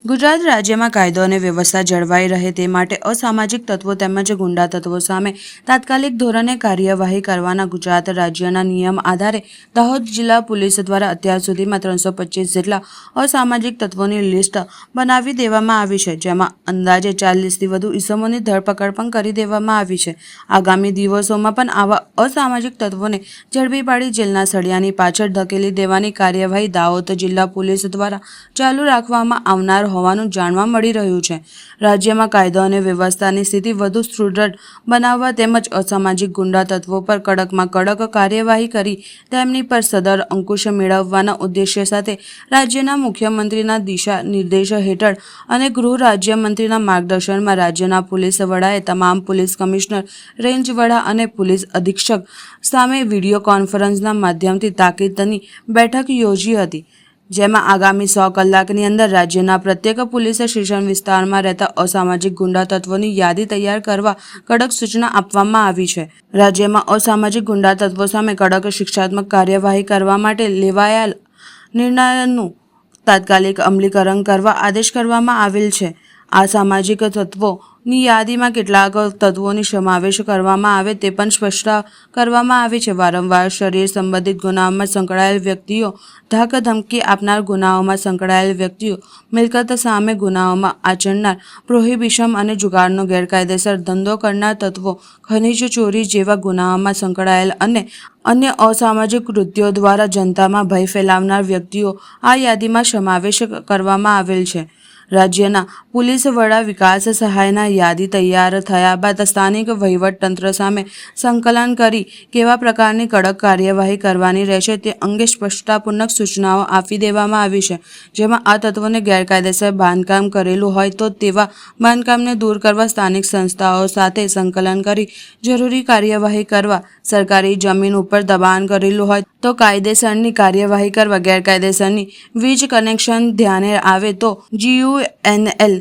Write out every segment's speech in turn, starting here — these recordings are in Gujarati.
ગુજરાત રાજ્યમાં કાયદો અને વ્યવસ્થા જળવાઈ રહે તે માટે અસામાજિક તત્વો તેમજ ગુંડા તત્વો સામે તાત્કાલિક ધોરણે કાર્યવાહી કરવાના ગુજરાત રાજ્યના નિયમ આધારે દાહોદ જિલ્લા પોલીસ દ્વારા અત્યાર સુધીમાં 325 જેટલા અસામાજિક તત્વોની લિસ્ટ બનાવી દેવામાં આવી છે, જેમાં અંદાજે 40થી વધુ ઇસમોની ધરપકડ પણ કરી દેવામાં આવી છે। આગામી દિવસોમાં પણ આવા અસામાજિક તત્વોને ઝડપી પાડી જેલના સળિયાની પાછળ ધકેલી દેવાની કાર્યવાહી દાહોદ જિલ્લા પોલીસ દ્વારા ચાલુ રાખવામાં આવનાર હોવાનું જાણવા મળી રહ્યું છે। રાજ્યમાં કાયદો અને વ્યવસ્થાની સ્થિતિ વધુ સુદૃઢ બનાવવા તેમજ અસામાજિક ગુંડા તત્વો પર કડકમાં કડક કાર્યવાહી કરી તેમની પર સદર અંકુશ મેળવવાના ઉદ્દેશ્ય સાથે રાજ્યના મુખ્યમંત્રીના દિશા નિર્દેશ હેઠળ અને ગૃહ રાજ્યમંત્રીના માર્ગદર્શનમાં રાજ્યના પોલીસ વડાએ તમામ પોલીસ કમિશનર, રેન્જ વડા અને પોલીસ અધિક્ષક સામે વિડીયો કોન્ફરન્સના માધ્યમથી તાકીદની બેઠક યોજી હતી, જેમાં આગામી 100 કલાકની અંદર રાજ્યના પ્રત્યેક પોલીસ સ્ટેશન વિસ્તારમાં રહેતા અસામાજિક ગુંડા તત્વોની યાદી તૈયાર કરવા કડક સૂચના આપવામાં આવી છે। રાજ્યમાં અસામાજિક ગુંડા તત્વો સામે કડક શિક્ષાત્મક કાર્યવાહી કરવા માટે લેવાયેલ નિર્ણયનું તાત્કાલિક અમલીકરણ કરવા આદેશ કરવામાં આવેલ છે। આ સામાજિક તત્વોની યાદીમાં કેટલાક તત્વોની સમાવેશ કરવામાં આવે તે પણ સ્પષ્ટતા કરવામાં આવી છે। વારંવાર શરીર સંબંધિત ગુનાઓમાં સંકળાયેલ વ્યક્તિઓ, ધાક ધમકી આપનાર ગુનાઓમાં સંકળાયેલ વ્યક્તિઓ, મિલકત સામે ગુનાઓમાં આચરનાર, પ્રોહિબિશન અને જુગારનો ગેરકાયદેસર ધંધો કરનાર તત્વો, ખનીજ ચોરી જેવા ગુનાઓમાં સંકળાયેલ અને અન્ય અસામાજિક કૃત્યો દ્વારા જનતામાં ભય ફેલાવનાર વ્યક્તિઓ આ યાદીમાં સમાવેશ કરવામાં આવેલ છે। રાજ્યના પોલીસ વડા વિકાસ સહાયના યાદી તૈયાર થયા બાદ સ્થાનિક વહીવટતંત્ર સામે સંકલન કરી કેવા પ્રકારની કડક કાર્યવાહી કરવાની રહેશે તે અંગે સ્પષ્ટતાપૂર્વક સૂચનાઓ આપી દેવામાં આવી છે, જેમાં આ તત્વોને ગેરકાયદેસર બાંધકામ કરેલું હોય તો તેવા બાંધકામને દૂર કરવા સ્થાનિક સંસ્થાઓ સાથે સંકલન કરી જરૂરી કાર્યવાહી કરવા, સરકારી જમીન ઉપર દબાણ કરેલું હોય તો કાયદેસરની કાર્યવાહી કરવા, ગેરકાયદેસરની વીજ કનેક્શન ધ્યાને આવે તો GUNL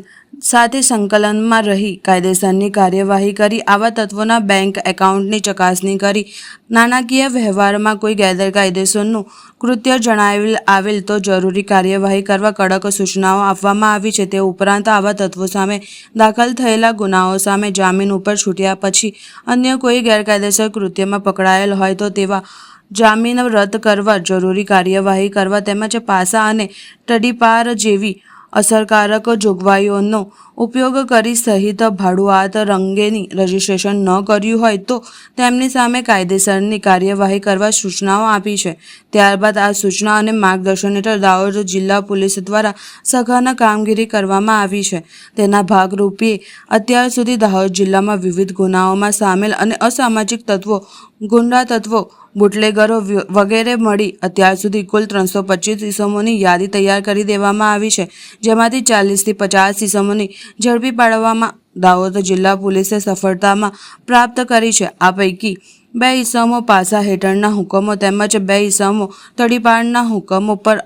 સાથે સંકલનમાં રહી કાયદેસરની કાર્યવાહી કરી આવા તત્વોના બેંક એકાઉન્ટની ચકાસણી કરી નાણાકીય વ્યવહારમાં કોઈ ગેરકાયદેસરનું કૃત્ય જણાવેલ આવેલ તો જરૂરી કાર્યવાહી કરવા કડક સૂચનાઓ આપવામાં આવી છે। તે ઉપરાંત આવા તત્વો સામે દાખલ થયેલા ગુનાઓ સામે જામીન ઉપર છૂટ્યા પછી અન્ય કોઈ ગેરકાયદેસર કૃત્યમાં પકડાયેલ હોય તો તેવા જામીન રદ કરવા, જરૂરી કાર્યવાહી કરવા તેમજ પાસા અને તડીપાર જેવી અસરકારક જોગવાઈઓનો ઉપયોગ કરી સહિત ભાડુઆત અંગેની રજીસ્ટ્રેશન ન કર્યું હોય તો તેમની સામે કાયદેસરની કાર્યવાહી કરવા સૂચનાઓ આપી છે। ત્યારબાદ આ સૂચના અને માર્ગદર્શન હેઠળ દાહોદ જિલ્લા પોલીસ દ્વારા સઘન કામગીરી કરવામાં આવી છે। તેના ભાગરૂપે અત્યાર સુધી દાહોદ જિલ્લામાં વિવિધ ગુનાઓમાં સામેલ અને અસામાજિક તત્વો, ગુંડા તત્વો, બુટલેગરો વગેરે મળી અત્યાર સુધી કુલ 325 ઇસમોની યાદી તૈયાર કરી દેવામાં આવી છે, જેમાંથી 40થી 50 ઇસમોની ઝડપી પાડવામાં દાહોદ જિલ્લા પોલીસે સફળતામાં પ્રાપ્ત કરી છે। આ પૈકી 2 ઇસમો પાસા હેઠળના હુકમો તેમજ 2 ઇસમો તડીપારના હુકમો પર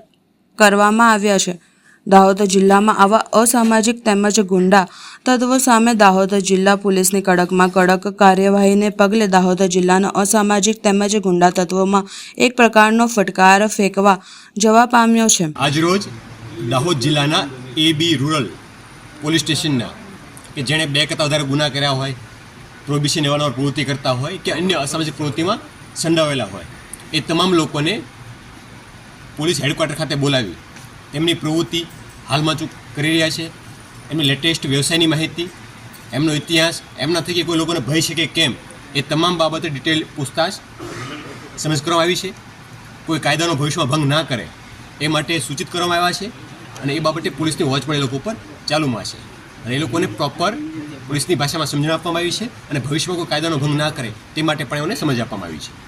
કરવામાં આવ્યા છે। દાહોદ જિલ્લામાં આવા અસામાજિક તેમજ ગુંડા તત્વો સામે દાહોદ જિલ્લા પોલીસની કડકમાં કડક કાર્યવાહીને પગલે દાહોદ જિલ્લાના અસામાજિક તેમજ ગુંડા તત્વોમાં એક પ્રકારનો ફટકાર ફેંકવા જવા પામ્યો છે। આજરોજ દાહોદ જિલ્લાના AB રૂરલ પોલીસ સ્ટેશનના કે જેણે 2 કરતાં વધારે ગુના કર્યા હોય, પ્રોહિબિશન એવાના પ્રવૃત્તિ કરતા હોય કે અન્ય અસામાજિક પ્રવૃત્તિમાં સંડોવાયેલા હોય એ તમામ લોકોને પોલીસ હેડક્વાર્ટર ખાતે બોલાવી તેમની પ્રવૃત્તિ હાલમાં શું કરી રહ્યા છે, એમની લેટેસ્ટ વ્યવસાયની માહિતી, એમનો ઇતિહાસ, એમના થકી કોઈ લોકોને ભય શકે કેમ એ તમામ બાબતે ડિટેલ પૂછતાછ સમજ કરવામાં આવી છે। કોઈ કાયદાનો ભવિષ્યમાં ભંગ ના કરે એ માટે સૂચિત કરવામાં આવ્યા છે અને એ બાબતે પોલીસની વોચ પણ એ લોકો પર ચાલુમાં છે અને એ લોકોને પ્રોપર પોલીસની ભાષામાં સમજણ આપવામાં આવી છે અને ભવિષ્યમાં કોઈ કાયદાનો ભંગ ના કરે તે માટે પણ એમને સમજ આપવામાં આવી છે।